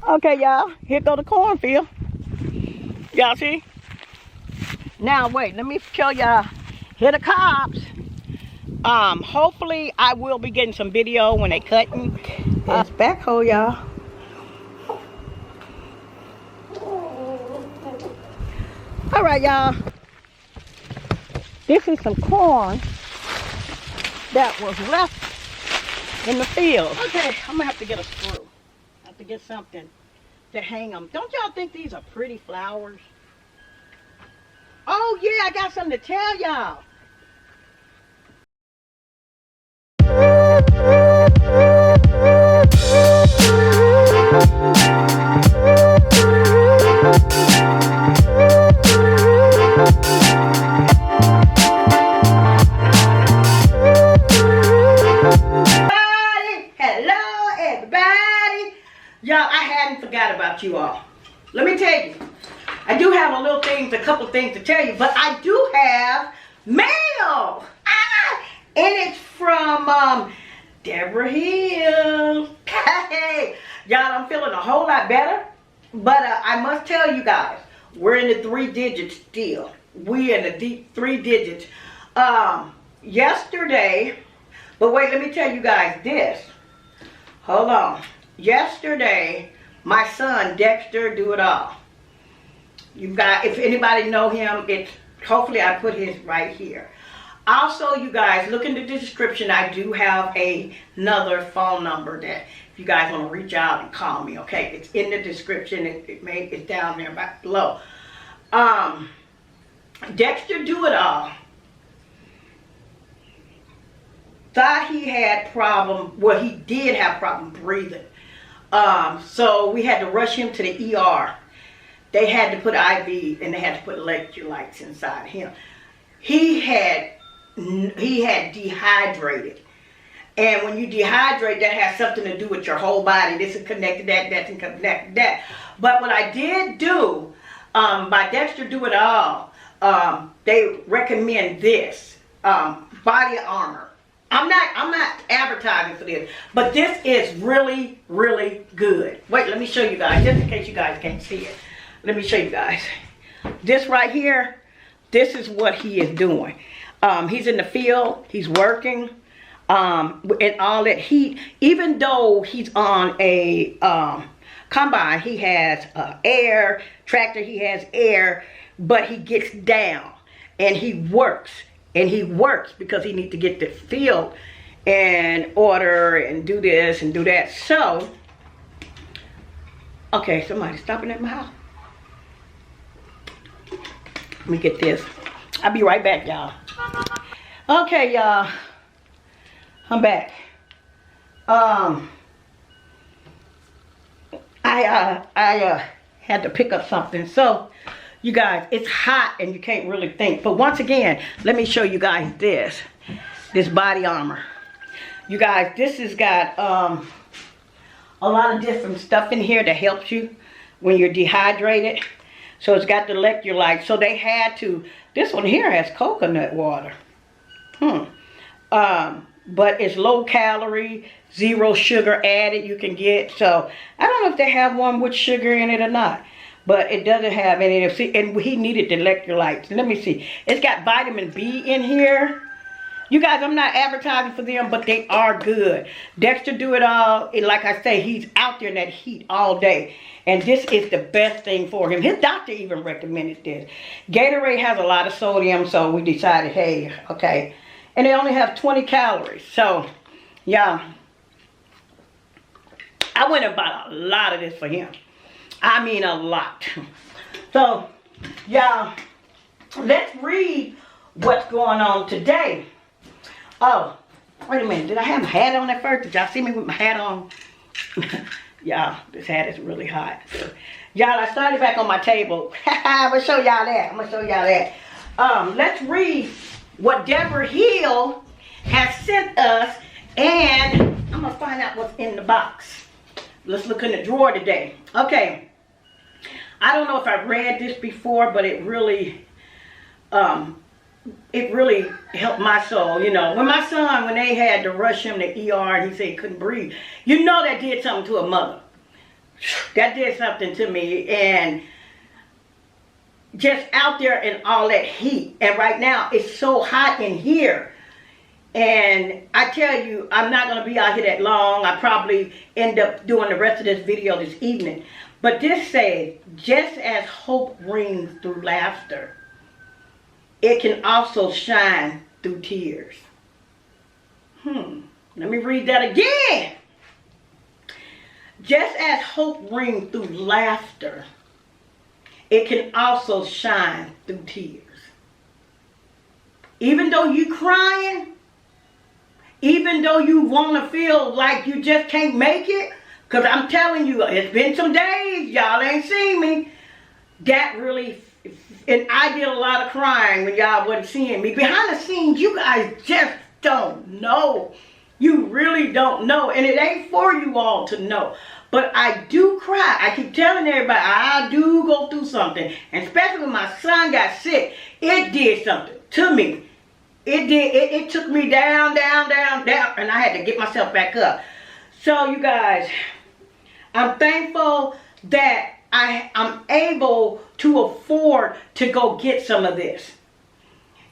Okay, y'all, here go the cornfield. Y'all see? Now wait, let me show y'all. Here the cops. Hopefully I will be getting some video when they cutting. It's backhoe, y'all. All right, y'all. This is some corn that was left in the field. Okay, I'm gonna have to get a screw. I have to get something to hang them. Don't y'all think these are pretty flowers? Oh yeah, I got something to tell y'all. Forgot about you all. Let me tell you, I do have a couple things to tell you, but I do have mail. And it's from Deborah Hill. Hey, y'all, I'm feeling a whole lot better, but I must tell you guys, we're in the 3 digits still. We in the deep 3 digits. Yesterday, but wait, let me tell you guys this. Hold on. Yesterday, my son, Dexter, do it all. You've got, if anybody know him, it's, hopefully I put his right here. Also, you guys, look in the description. I do have another phone number that if you guys want to reach out and call me, okay? It's in the description. It's down there right below. Dexter do it all. Thought he had problem, well, he did have problem breathing. So we had to rush him to the ER. They had to put IV and they had to put electrolytes inside him. He had dehydrated. And when you dehydrate, that has something to do with your whole body. This is connected to that, that's connected to that. But what I did do, by Dexter Do It All, they recommend this, body armor. I'm not advertising for this, but this is really, really good. Wait, let me show you guys, just in case you guys can't see it. Let me show you guys. This right here, this is what he is doing. He's in the field, he's working, and all that heat, even though he's on a combine, he has air, tractor, he has air, but he gets down and he works. And he works because he needs to get the field in order and do this and do that. So, okay, somebody's stopping at my house. Let me get this. I'll be right back, y'all. Okay, y'all. I'm back. I had to pick up something. So, you guys, it's hot and you can't really think. But once again, let me show you guys this body armor. You guys, this has got a lot of different stuff in here that helps you when you're dehydrated. So it's got the electrolytes. So they had to, this one here has coconut water. But it's low calorie, 0 sugar added you can get. So I don't know if they have one with sugar in it or not. But it doesn't have any, and he needed the electrolytes. Let me see. It's got vitamin B in here. You guys, I'm not advertising for them, but they are good. Dexter Do It All, and like I say, he's out there in that heat all day. And this is the best thing for him. His doctor even recommended this. Gatorade has a lot of sodium, so we decided, hey, okay. And they only have 20 calories. So, yeah. I went and bought a lot of this for him. I mean a lot. So, y'all, let's read what's going on today. Oh, wait a minute. Did I have my hat on at first? Did y'all see me with my hat on? Y'all, this hat is really hot. Y'all, I started back on my table. I'm going to show y'all that. Let's read what Deborah Hill has sent us. And I'm going to find out what's in the box. Let's look in the drawer today. Okay. I don't know if I've read this before, but it really helped my soul. You know, when my son, when they had to rush him to ER and he said he couldn't breathe, you know that did something to a mother. that did something to me. And just out there in all that heat. And right now, it's so hot in here. And I tell you, I'm not going to be out here that long. I probably end up doing the rest of this video this evening. But this says, just as hope rings through laughter, it can also shine through tears. Let me read that again. Just as hope rings through laughter, it can also shine through tears. Even though you crying, even though you want to feel like you just can't make it, because I'm telling you, it's been some days, y'all ain't seen me. That really, and I did a lot of crying when y'all wasn't seeing me. Behind the scenes, you guys just don't know. You really don't know. And it ain't for you all to know. But I do cry. I keep telling everybody, I do go through something. And especially when my son got sick, it did something to me. It did. It took me down, down, down, down. And I had to get myself back up. So, you guys, I'm thankful that I'm able to afford to go get some of this.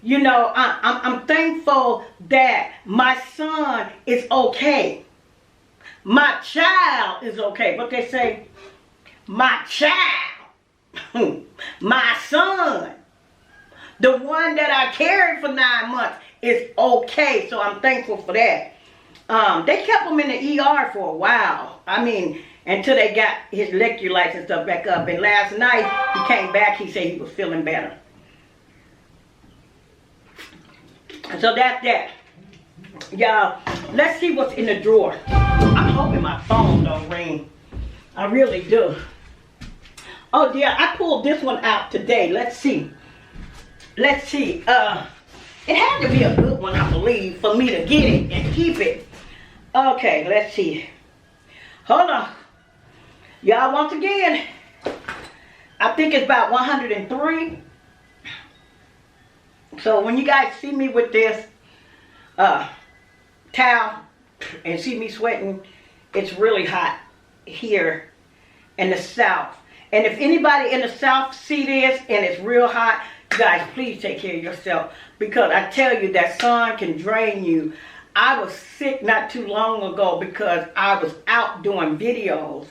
You know, I'm thankful that my son is okay. My child is okay. What they say? My child. My son. The one that I carried for 9 months is okay. So I'm thankful for that. They kept him in the ER for a while. I mean, until they got his electrolytes and stuff back up. And last night, he came back. He said he was feeling better. So that's that. Y'all, let's see what's in the drawer. I'm hoping my phone don't ring. I really do. Oh, dear, I pulled this one out today. Let's see. Let's see. It had to be a good one, I believe, for me to get it and keep it. Okay, let's see. Hold on. Y'all, once again, I think it's about 103. So when you guys see me with this towel and see me sweating, it's really hot here in the South. And if anybody in the South see this and it's real hot, you guys, please take care of yourself. Because I tell you, that sun can drain you. I was sick not too long ago because I was out doing videos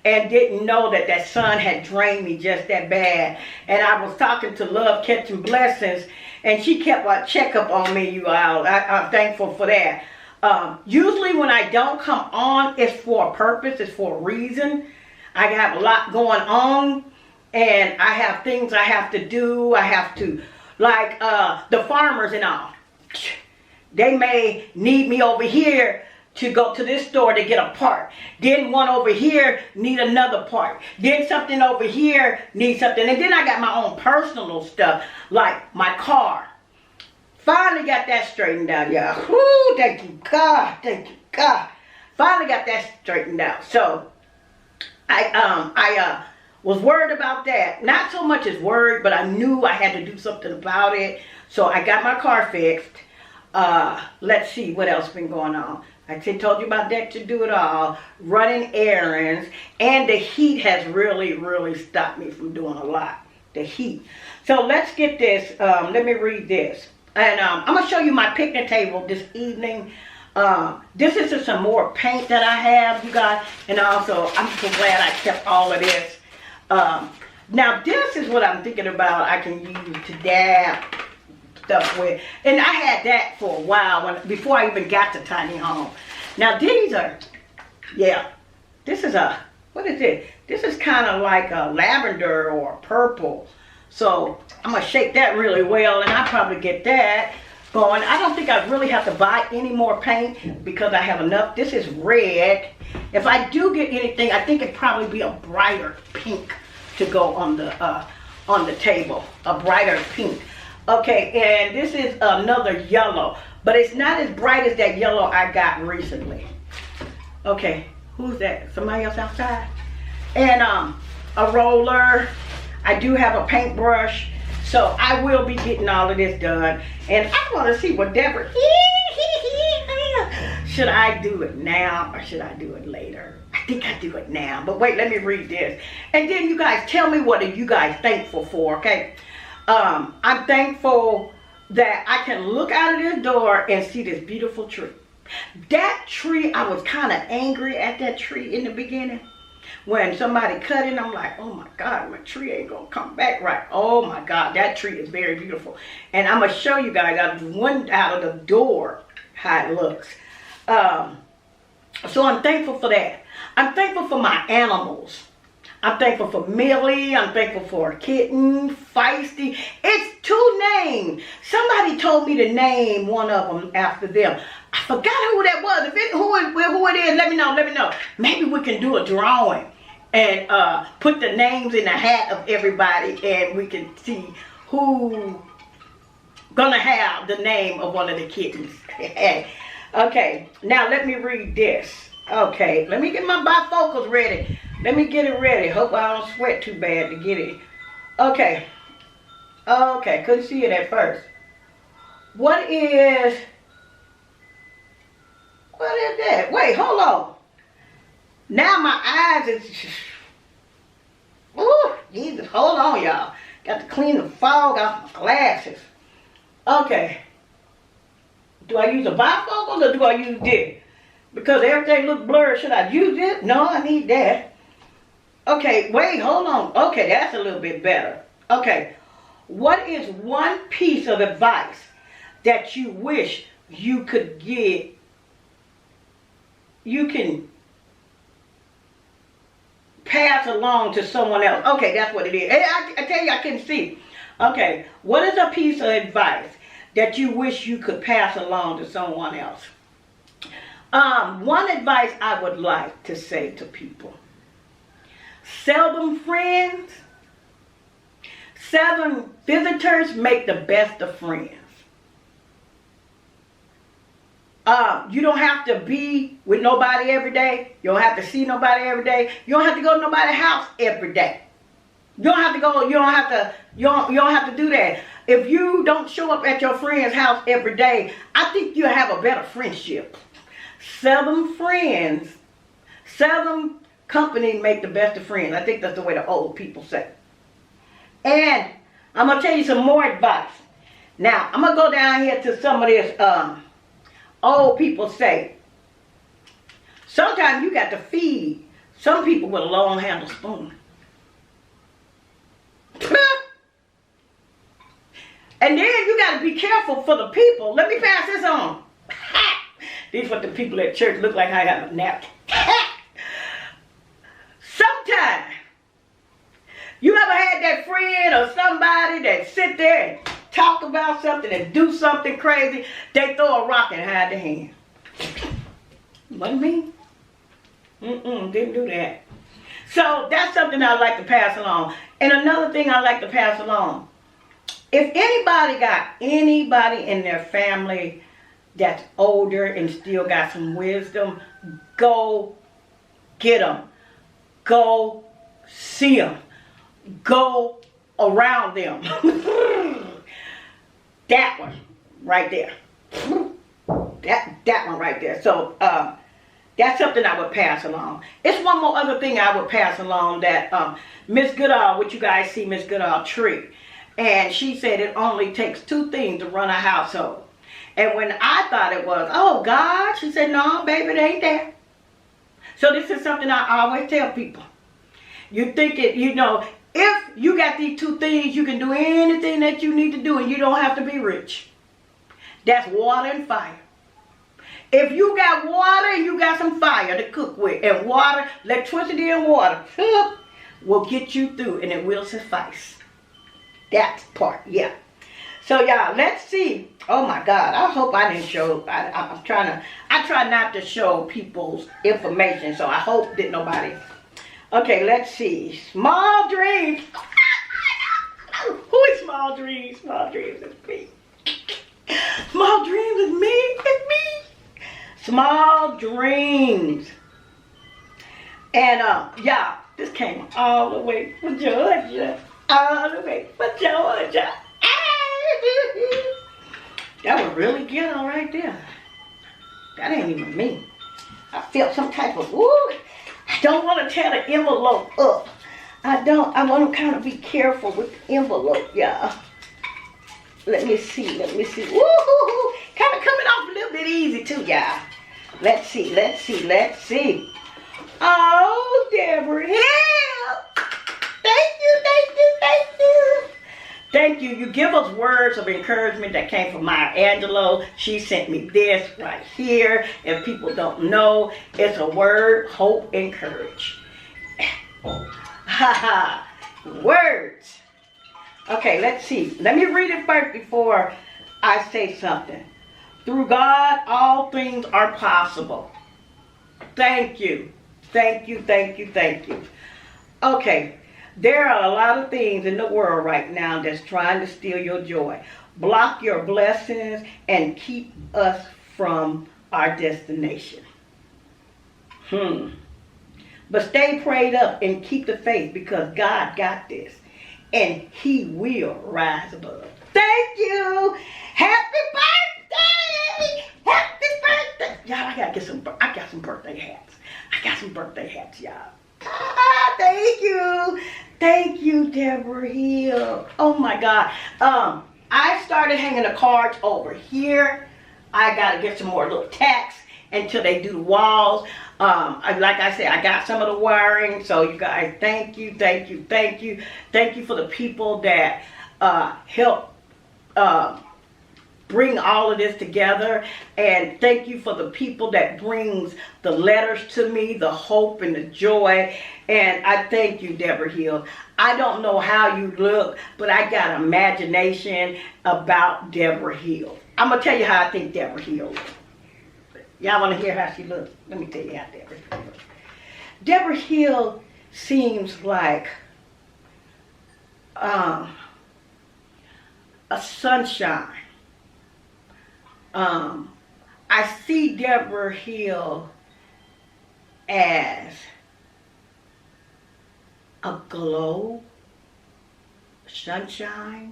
and didn't know that that sun had drained me just that bad. And I was talking to Love Catching Blessings, and she kept a checkup on me, you all. I'm thankful for that. Usually when I don't come on, it's for a purpose, it's for a reason. I have a lot going on, and I have things I have to do. I have to, like the farmers and all. They may need me over here to go to this store to get a part. Then one over here need another part. Then something over here needs something. And then I got my own personal stuff, like my car. Finally got that straightened out, y'all. Woo, thank you, God. Thank you, God. Finally got that straightened out. So, I was worried about that. Not so much as worried, but I knew I had to do something about it. So, I got my car fixed. Let's see what else been going on. I told you about that to do it all, running errands, and the heat has really, really stopped me from doing a lot. The heat. So let's get this. Let me read this. And I'm going to show you my picnic table this evening. This is just some more paint that I have, you guys. And also, I'm so glad I kept all of this. Now, this is what I'm thinking about I can use to dab stuff with. And I had that for a while before I even got to tiny home. Now these are, yeah, this is a, what is it? This is kind of like a lavender or a purple. So I'm going to shake that really well, and I'll probably get that going. I don't think I really have to buy any more paint because I have enough. This is red. If I do get anything, I think it'd probably be a brighter pink to go on the table. A brighter pink. Okay, and this is another yellow, but it's not as bright as that yellow I got recently. Okay, who's that? Somebody else outside? And a roller. I do have a paintbrush, so I will be getting all of this done. And I want to see what should I do it now or should I do it later? I think I do it now. But wait, let me read this. And then you guys tell me what are you guys thankful for, okay? I'm thankful that I can look out of this door and see this beautiful tree. That tree, I was kind of angry at that tree in the beginning. When somebody cut it, I'm like, oh my God, my tree ain't gonna come back right. Oh my God, that tree is very beautiful. And I'm gonna show you guys out of the door how it looks. So I'm thankful for that. I'm thankful for my animals. I'm thankful for Millie. I'm thankful for Kitten, Feisty. It's 2 names. Somebody told me to name one of them after them. I forgot who that was. Who it is, let me know. Maybe we can do a drawing and put the names in the hat of everybody, and we can see who gonna have the name of one of the kittens. Okay, now let me read this. Okay, let me get my bifocals ready. Let me get it ready. Hope I don't sweat too bad to get it. Okay, couldn't see it at first. What is that? Wait, hold on. Now my eyes is, ooh, Jesus, hold on, y'all. Got to clean the fog off my glasses. Okay. Do I use a bifocal or do I use this? Because everything looks blurred. Should I use it? No, I need that. Okay, wait, hold on. Okay, that's a little bit better. Okay. What is one piece of advice that you wish you could get? You can pass along to someone else. Okay, that's what it is. I tell you, I couldn't see. Okay, what is a piece of advice that you wish you could pass along to someone else? One advice I would like to say to people: seldom friends, seldom visitors make the best of friends. You don't have to be with nobody every day. You don't have to see nobody every day. You don't have to go to nobody's house every day. You don't have to go. You don't have to do that. If you don't show up at your friend's house every day, I think you'll have a better friendship. Seldom friends, seldom company make the best of friends. I think that's the way the old people say. And I'm gonna tell you some more advice. Now I'm gonna go down here to some of this. Old people say, sometimes you got to feed some people with a long handled spoon. And then you got to be careful for the people. Let me pass this on. These what the people at church look like. I have a napkin. Sometimes you ever had that friend or somebody that sit there and talk about something and do something crazy, they throw a rock and hide their hand. Wasn't me. Didn't do that. So that's something I like to pass along. And another thing I like to pass along: if anybody got anybody in their family that's older and still got some wisdom, go get them. Go see them. Go around them. That one right there. That one right there. So that's something I would pass along. It's one more other thing I would pass along that Miss Goodall, which you guys see Miss Goodall tree. And she said it only takes 2 things to run a household. And when I thought it was, oh God, she said, no, baby, it ain't that. So this is something I always tell people. You think it, if you got these 2 things, you can do anything that you need to do, and you don't have to be rich. That's water and fire. If you got water and you got some fire to cook with, and water, electricity and water will get you through, and it will suffice. That part, yeah. So y'all, let's see. Oh my God, I hope I didn't show. I try not to show people's information, so I hope that nobody. Okay, let's see. Small dreams. Who is small dreams? Small dreams is me. Small dreams is me. It's me. Small dreams. And y'all, this came all the way from Georgia. All the way from Georgia. That was really ghetto right there. That ain't even me. I felt some type of, woo. I don't want to tear the envelope up. I want to kind of be careful with the envelope, y'all. Let me see. Woo-hoo-hoo. Kind of coming off a little bit easy too, y'all. Let's see. Oh, Deborah Hill. Thank you. Thank you. You give us words of encouragement that came from Maya Angelou. She sent me this right here. If people don't know, it's a word, hope, and courage. Words. Okay, let's see. Let me read it first before I say something. Through God, all things are possible. Thank you. Okay. There are a lot of things in the world right now that's trying to steal your joy, block your blessings, and keep us from our destination. But stay prayed up and keep the faith, because God got this, and He will rise above. Thank you. Happy birthday. Y'all, I got some birthday hats, y'all. Thank you, Deborah Hill. Oh my God. I started hanging the cards over here. I gotta get some more little tacks until they do the walls. Like I said, I got some of the wiring. So you guys, thank you for the people that help bring all of this together, and thank you for the people that brings the letters to me, the hope and the joy. And I thank you, Deborah Hill. I don't know how you look, but I got imagination about Deborah Hill. I'm gonna tell you how I think Deborah Hill looks. Y'all want to hear how she looks? Let me tell you how Deborah Hill looks. Deborah Hill seems like a sunshine. I see Deborah Hill as a glow, sunshine.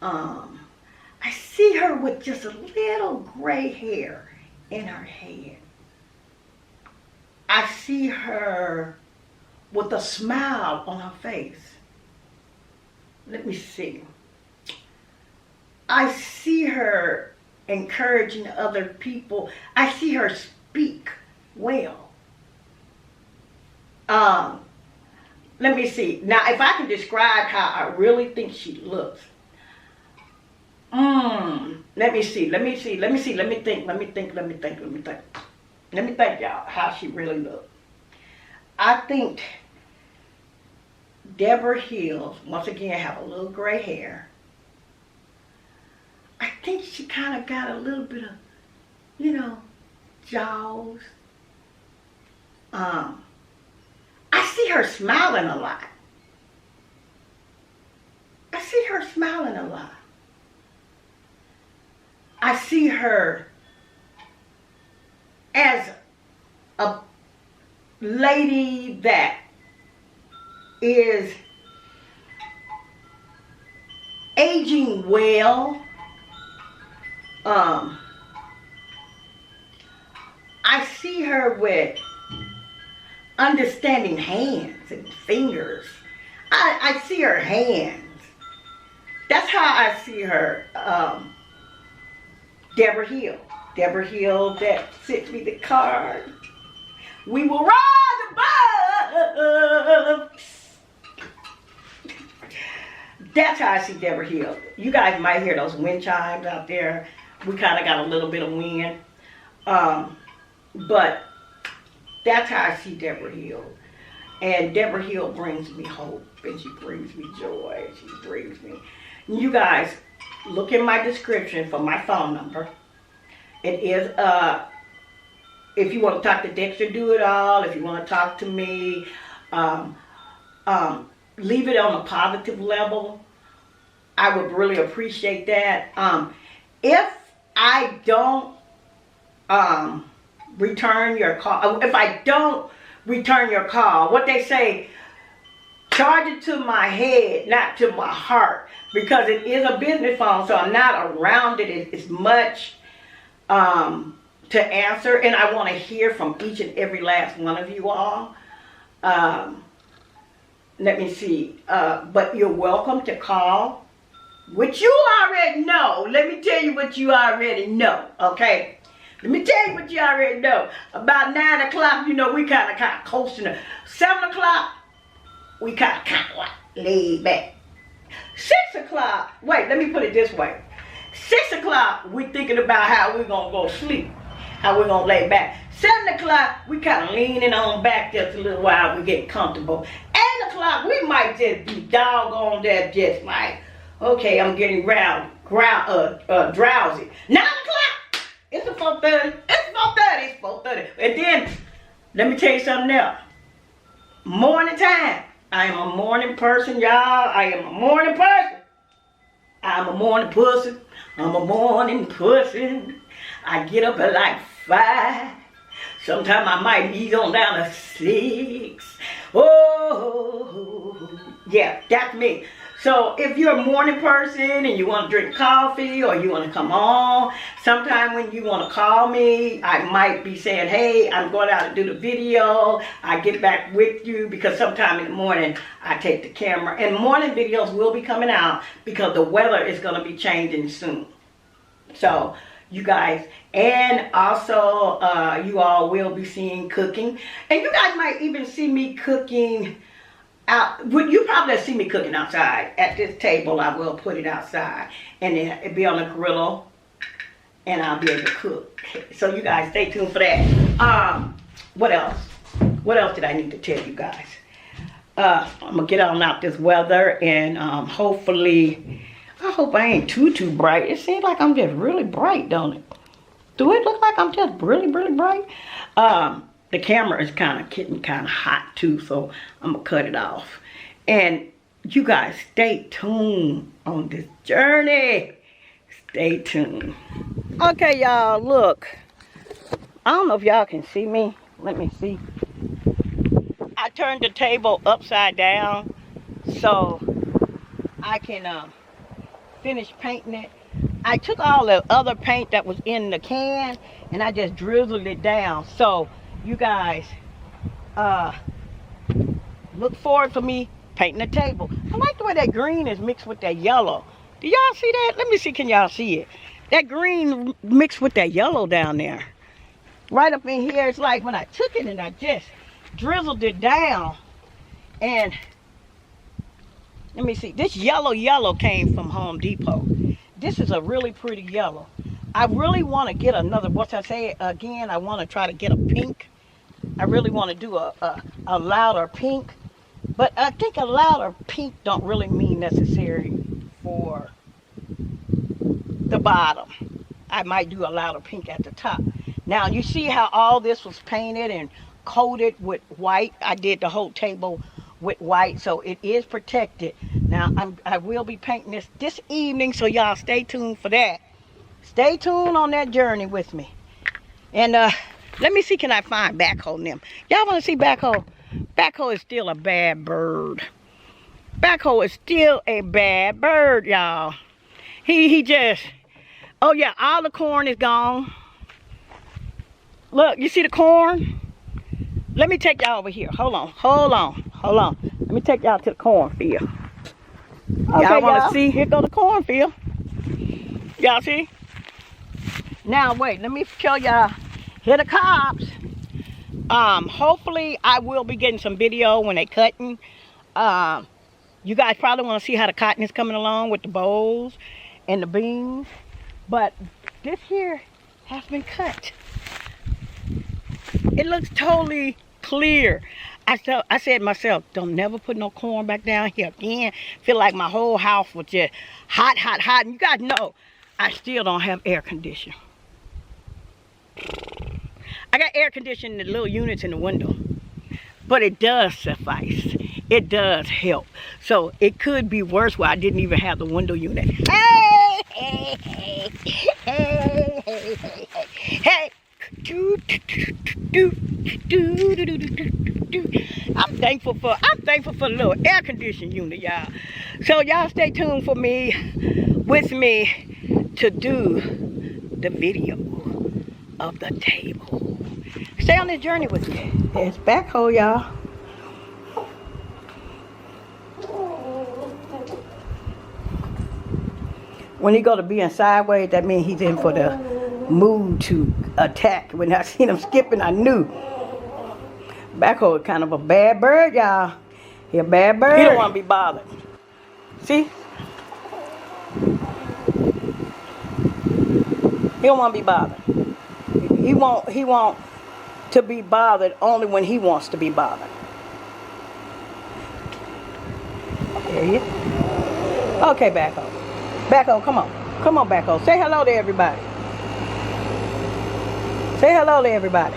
I see her with just a little gray hair in her head. I see her with a smile on her face. Let me see. I see her encouraging other people. I see her speak well. Let me see. Now, if I can describe how I really think she looks. Let me think, y'all, how she really looks. I think Deborah Hill, once again, have a little gray hair. I think she kind of got a little bit of, jaws. I see her smiling a lot. I see her as a lady that is aging well. I see her with understanding hands and fingers. I see her hands. That's how I see her. Deborah Hill that sent me the card. We will rise above. That's how I see Deborah Hill. You guys might hear those wind chimes out there. We kind of got a little bit of wind. But that's how I see Deborah Hill. And Deborah Hill brings me hope, and she brings me joy. You guys, look in my description for my phone number. It is, if you want to talk to Dexter Do It All, if you want to talk to me, leave it on a positive level. I would really appreciate that. If I don't return your call, what they say, charge it to my head, not to my heart, because it is a business phone, so I'm not around it as much. to answer, and I want to hear from each and every last one of you all. Let me see. But you're welcome to call, which you already know. Let me tell you what you already know, okay? Let me tell you what you already know. About 9 o'clock, you know, we kind of coasting. 7 o'clock, we kind of like laid back. 6 o'clock, wait, let me put it this way. 6 o'clock, we thinking about how we're going to go sleep, how we're going to lay back. 7 o'clock, we kind of leaning on back just a little while, we get comfortable. 8 o'clock, we might just be doggone that, just like, okay, I'm getting drowsy. 9 o'clock, it's a 4:30, it's 4:30. And then, let me tell you something else. Morning time. I am a morning person, y'all. I am a morning person. I'm a morning person. I'm a morning person. I get up at like 5. Sometimes I might ease on down to 6. Oh, yeah, that's me. So if you're a morning person and you want to drink coffee or you want to come on, sometime when you want to call me, I might be saying, hey, I'm going out to do the video. I get back with you because sometime in the morning I take the camera. And morning videos will be coming out because the weather is going to be changing soon. So you guys, and also you all will be seeing cooking. And you guys might even see me cooking out. You probably see me cooking outside. At this table, I will put it outside. And then it'll be on a griddle. And I'll be able to cook. So you guys stay tuned for that. What else? What else did I need to tell you guys? I'm going to get on out this weather. And hopefully, I hope I ain't too bright. It seems like I'm just really bright, don't it? Do it look like I'm just really bright? The camera is getting kind of hot too, so I'm gonna cut it off. And you guys stay tuned on this journey. Stay tuned. Okay, y'all, look. I don't know if y'all can see me. Let me see. I turned the table upside down so I can finish painting it. I took all the other paint that was in the can and I just drizzled it down. So you guys look forward for me painting the table. I like the way that green is mixed with that yellow. Do y'all see that? Let me see, can y'all see it? That green mixed with that yellow down there. Right up in here, it's like when I took it and I just drizzled it down. And let me see, this yellow came from Home Depot. This is a really pretty yellow. I really want to get another, what's I say again, I want to try to get a pink. I really want to do a louder pink. But I think a louder pink don't really mean necessary for the bottom. I might do a louder pink at the top. Now you see how all this was painted and coated with white. I did the whole table with white, so it is protected. Now I will be painting this evening, so y'all stay tuned for that. Stay tuned on that journey with me. And let me see, can I find Backhoe and them? Y'all want to see Backhoe? Backhoe is still a bad bird. Backhoe is still a bad bird, y'all. He just, oh yeah, all the corn is gone. Look, you see the corn? Let me take y'all over here. Hold on. Let me take y'all to the cornfield. Okay, y'all want to see? Here go the cornfield. Y'all see? Now wait, let me show y'all. Here the cops. Hopefully I will be getting some video when they cutting. You guys probably want to see how the cotton is coming along with the bowls and the beans. But this here has been cut. It looks totally clear. I said to myself, don't never put no corn back down here again. Feel like my whole house was just hot. And you guys know, I still don't have air conditioning. I got air conditioning in the little units in the window. But it does suffice. It does help. So it could be worse where I didn't even have the window unit. Hey. I'm thankful for the little air conditioning unit, y'all. So y'all stay tuned with me to do the video. of the table. Stay on this journey with me. There's backhoe, y'all. When he go to being sideways, that means he's in for the mood to attack. When I seen him skipping, I knew. Backhoe is kind of a bad bird, y'all. He a bad bird. He don't want to be bothered. See? He don't want to be bothered. He want to be bothered only when he wants to be bothered. There you go. Okay, backhoe. Backhoe, come on. Come on, backhoe. Say hello to everybody. Say hello to everybody.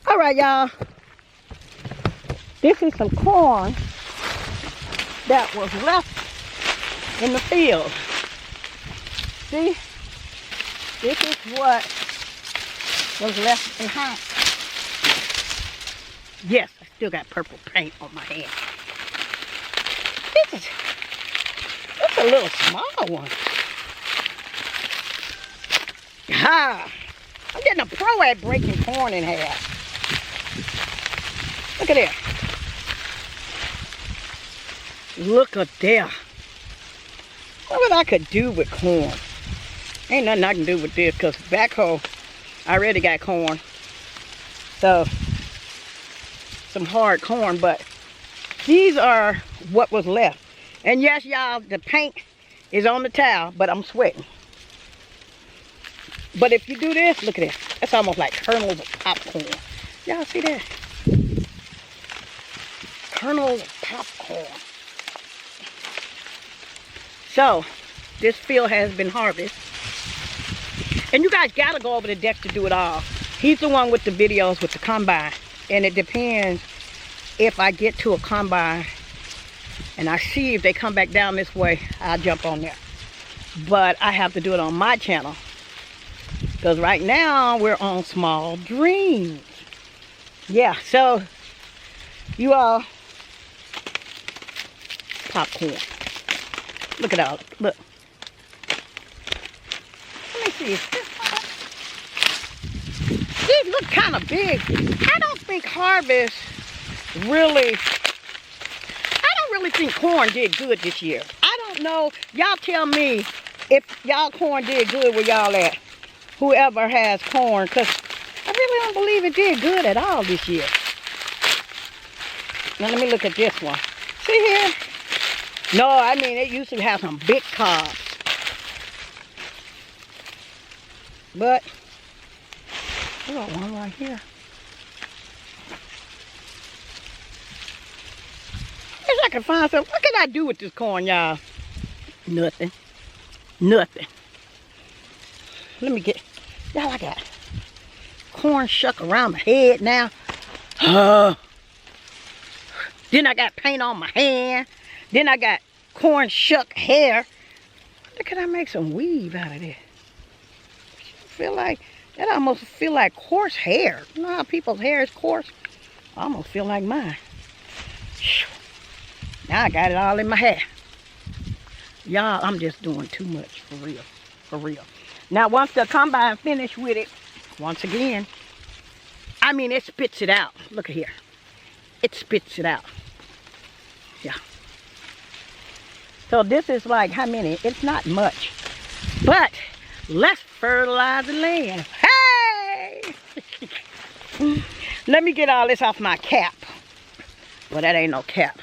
Alright, y'all, this is some corn that was left in the field. See, this is what was left behind. Yes, I still got purple paint on my hand. It's a little small one. Ha! I'm getting a pro at breaking corn in half. Look at there. Look at there. What I could do with corn? Ain't nothing I can do with this because backhoe, I already got corn. So, some hard corn, but these are what was left. And yes, y'all, the paint is on the towel, but I'm sweating. But if you do this, look at this. That's almost like kernels of popcorn. Y'all see that? Kernels of popcorn. So, this field has been harvested. And you guys gotta go over to Dexter to do it all. He's the one with the videos with the combine. And it depends if I get to a combine and I see if they come back down this way, I'll jump on there. But I have to do it on my channel. Because right now, we're on Small Dreams. Yeah, so, you all, popcorn. Look at all, look. Let me see, is this one? These look kind of big. I don't think harvest really, I don't really think corn did good this year. I don't know, y'all tell me if y'all corn did good where y'all at. Whoever has corn, because I really don't believe it did good at all this year. Now let me look at this one. See here? No, I mean it used to have some big cobs. But, I got one right here. Wish I could find something. What can I do with this corn, y'all? Nothing. Nothing. Let me get, y'all, I got corn shuck around my head now. Then I got paint on my hand. Then I got corn shuck hair. Look, can I make some weave out of this? Feel like, that almost feel like coarse hair. You know how people's hair is coarse? I almost feel like mine. Now I got it all in my hair. Y'all, I'm just doing too much, for real. For real. Now, once the combine finish with it, once again, I mean, it spits it out. Look at here. It spits it out. Yeah. So this is like, how many? It's not much. But, let's fertilize the land. Hey! Let me get all this off my cap. Well, that ain't no cap.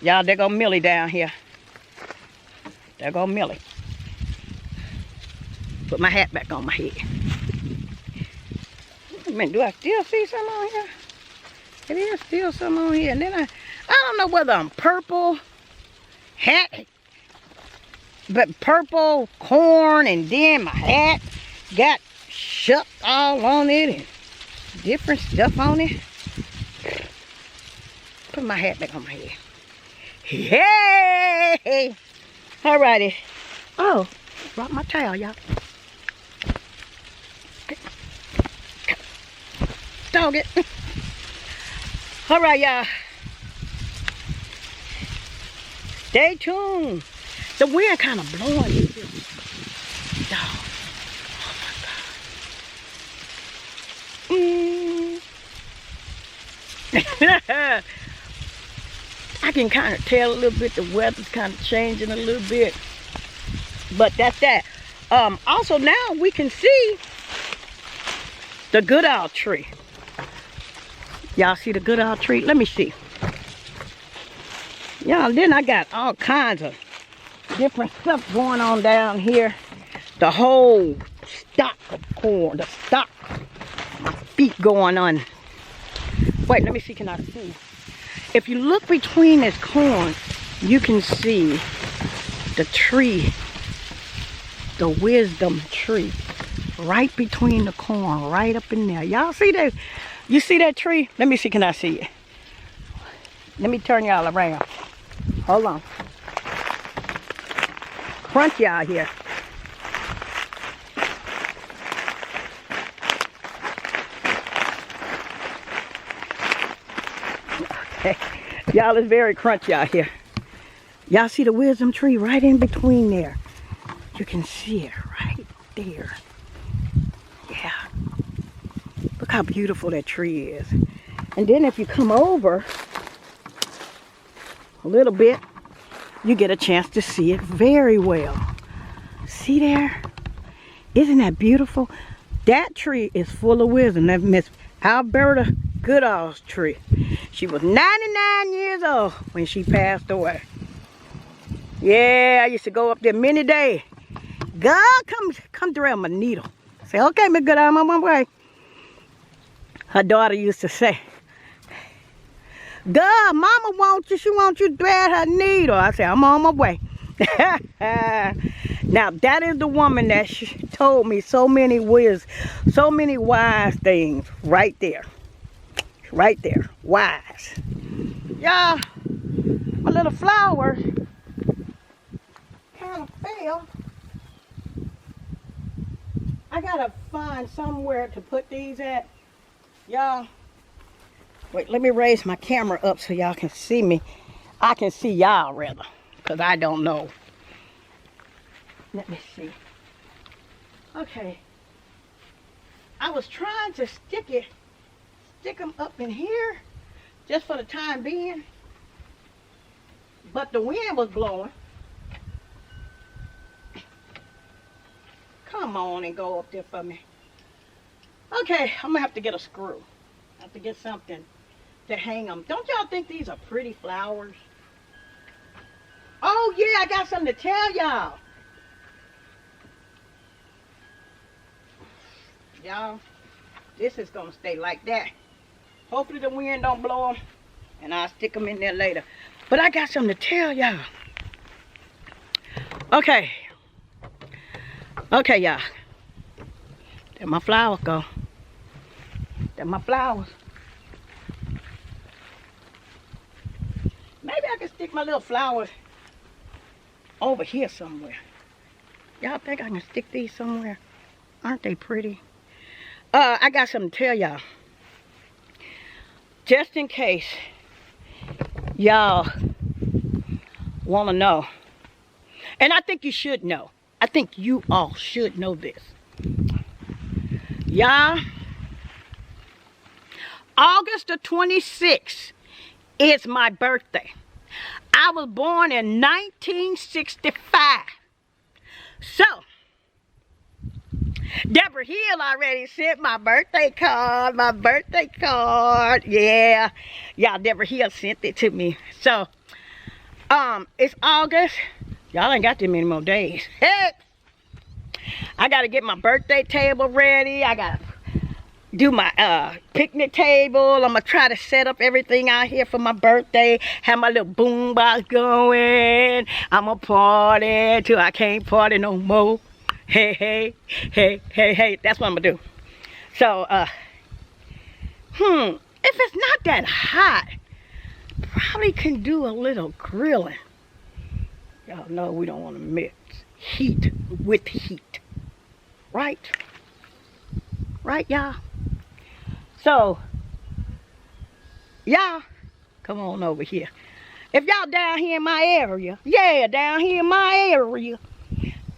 Y'all, there go Millie down here. There go Millie. Put my hat back on my head. Man, do I still see some on here? It is still some on here. And then I don't know whether I'm purple hat, but purple corn, and then my hat got shuck all on it and different stuff on it. Put my hat back on my head. Hey! Alrighty. Oh, dropped my towel, y'all. Dog it. Alright, y'all. Stay tuned. The wind kind of blowing. Dog. Oh my God. I can kind of tell a little bit the weather's kind of changing a little bit. But that's that. Also now we can see the goodall tree. Y'all see the goodall tree? Let me see. Y'all, then I got all kinds of different stuff going on down here. The whole stock of corn, the stock. My feet going on. Wait, let me see, can I see? If you look between this corn, you can see the tree, the wisdom tree, right between the corn, right up in there. Y'all see that? You see that tree? Let me see, can I see it? Let me turn y'all around. Hold on. Crunch y'all here. Okay. Y'all, it's very crunchy out here. Y'all see the wisdom tree right in between there? You can see it right there. Yeah. Look how beautiful that tree is. And then if you come over a little bit, you get a chance to see it very well. See there? Isn't that beautiful? That tree is full of wisdom. That's Miss Alberta Goodall's tree. She was 99 years old when she passed away. Yeah, I used to go up there many days. God, come grab my needle. Say, okay, Miss Goodall, I'm on my way. Her daughter used to say, God, Mama wants you. She wants you to thread her needle. I said, I'm on my way. Now, that is the woman that told me so many wise things right there. Right there. Wise. Y'all, my little flowers kind of fell. I gotta find somewhere to put these at. Y'all, wait, let me raise my camera up so y'all can see me. I can see y'all rather, because I don't know. Let me see. Okay. I was trying to stick them up in here just for the time being, but the wind was blowing. Come on and go up there for me. Okay, I'm gonna have to get a screw. I have to get something to hang them. Don't y'all think these are pretty flowers? Oh yeah, I got something to tell y'all. Y'all, this is gonna stay like that. Hopefully the wind don't blow them, and I'll stick them in there later. But I got something to tell y'all. Okay. Okay, y'all. There my flowers go. There my flowers. Maybe I can stick my little flowers over here somewhere. Y'all think I can stick these somewhere? Aren't they pretty? I got something to tell y'all. Just in case y'all want to know. And I think you should know. I think you all should know this. Y'all, August the 26th is my birthday. I was born in 1965. So, Deborah Hill already sent my birthday card. Yeah. Y'all, Deborah Hill sent it to me. So, it's August. Y'all ain't got that many more days. Hey! I got to get my birthday table ready. I got to do my picnic table. I'm going to try to set up everything out here for my birthday. Have my little boom box going. I'm going to party till I can't party no more. Hey, hey, hey, hey, hey. That's what I'm gonna do. So, if it's not that hot, probably can do a little grilling. Y'all know we don't want to mix heat with heat. Right? Right, y'all? So, y'all, come on over here. If y'all down here in my area, yeah, down here in my area,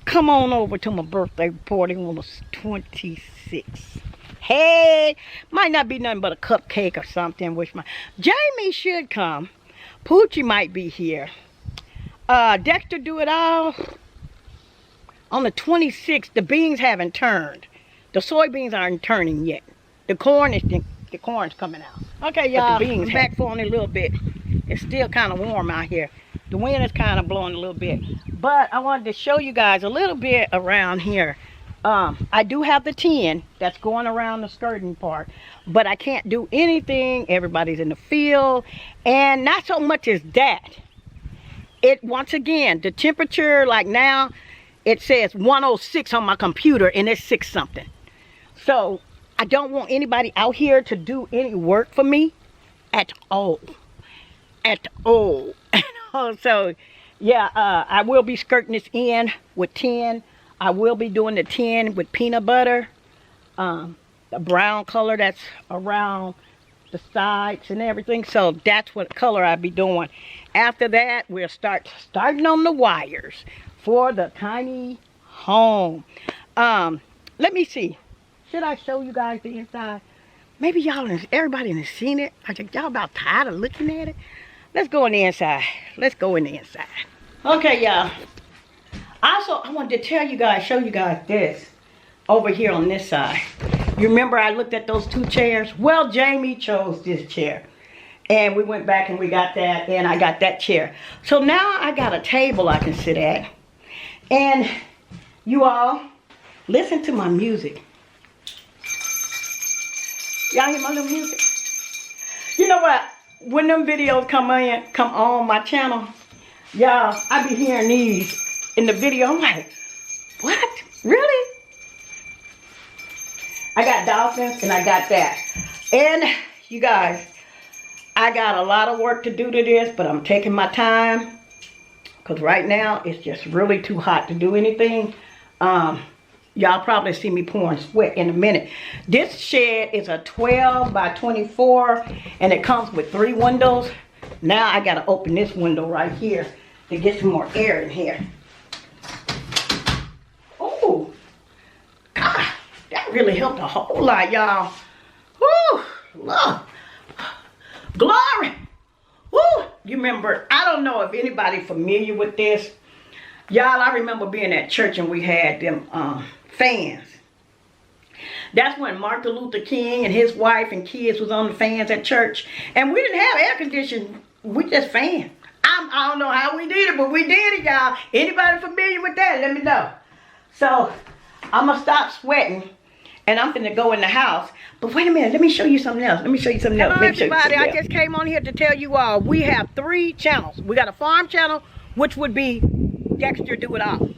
come on over to my birthday party on the 26th. Hey, might not be nothing but a cupcake or something. Which Jamie should come. Poochie might be here. Dexter do it all. On the 26th, the beans haven't turned. The soybeans aren't turning yet. The corn's coming out. Okay, y'all, I'm back for only a little bit. It's still kind of warm out here. The wind is kind of blowing a little bit. But I wanted to show you guys a little bit around here. I do have the tin that's going around the skirting part, but I can't do anything. Everybody's in the field, and not so much as that. Once again, the temperature, like now, it says 106 on my computer, and it's 6 something. So I don't want anybody out here to do any work for me at all. At all. So yeah, I will be skirting this in with tin. I will be doing the tin with peanut butter, the brown color that's around the sides and everything. So that's what color I'll be doing. After that, we'll starting on the wires for the tiny home. Let me see. Should I show you guys the inside? Maybe everybody has seen it. I think y'all about tired of looking at it. Let's go in the inside. Let's go in the inside. Okay, y'all. Also, I wanted to show you guys this over here on this side. You remember I looked at those 2 chairs? Well, Jamie chose this chair. And we went back and we got that, and I got that chair. So now I got a table I can sit at. And you all, listen to my music. Y'all hear my little music? You know what? When them videos come on my channel, y'all, I be hearing these in the video. I'm like, what? Really? I got dolphins and I got that. And you guys, I got a lot of work to do to this, but I'm taking my time because right now it's just really too hot to do anything. Y'all probably see me pouring sweat in a minute. This shed is a 12 by 24 and it comes with 3 windows. Now I gotta open this window right here to get some more air in here. Oh, God, that really helped a whole lot, y'all. Woo, Lord. Glory. Woo. You remember, I don't know if anybody familiar with this. Y'all, I remember being at church and we had them fans. That's when Martin Luther King and his wife and kids was on the fans at church. And we didn't have air conditioning. We just fan. I don't know how we did it, but we did it, y'all. Anybody familiar with that? Let me know. So, I'm going to stop sweating. And I'm finna go in the house. But wait a minute, let me show you something else. Hello, everybody. I just came on here to tell you all, we have 3 channels. We got a farm channel, which would be Dexter Do It All.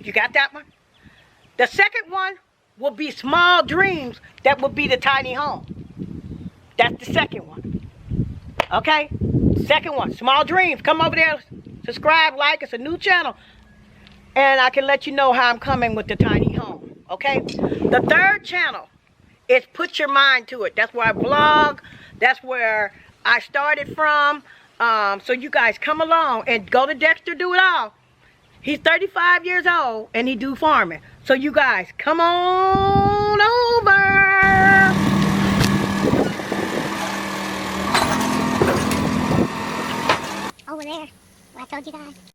You got that one? The second one will be Small Dreams. That would be the tiny home. That's the second one. Okay? Second one, Small Dreams. Come over there, subscribe, like. It's a new channel. And I can let you know how I'm coming with the tiny home. Okay? The third channel is Put Your Mind to It. That's where I vlog. That's where I started from. So you guys come along and go to Dexter Do It All. He's 35 years old and he do farming. So you guys come on over. Over there, where I told you guys.